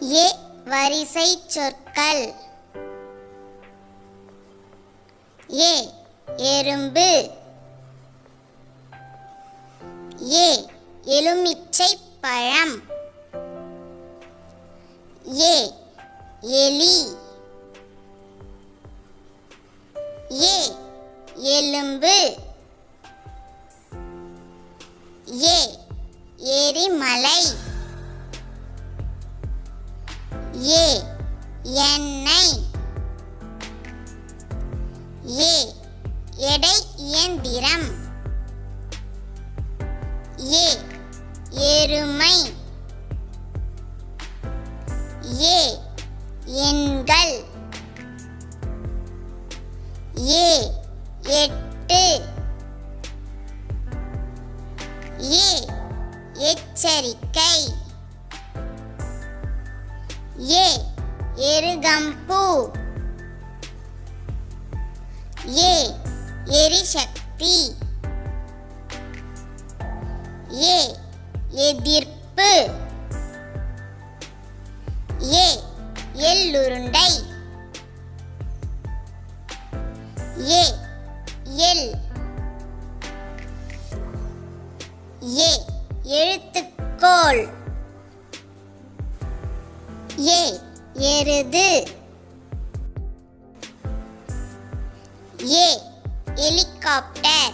ஏ வரிசை சொற்கள். ஏ எறும்பு. ஏ எலுமிச்சை பழம். ஏ எலி. ஏ எலும்பு. ஏ எரிமலை. ஏ எண்ணெய். ஏ எடை இயந்திரம். ஏ எருமை. ஏ எண்கள். ஏ எட்டு. ஏ எச்சரிக்கை. ஏ எருகம்பூ. ஏ எரிசக்தி. ஏ எதிர்ப்பு. ஏ எள்ளுருண்டை. A L. ஏ எழுத்துக்கோள். ஏ எருது. ஏ ஹெலிகாப்டர்.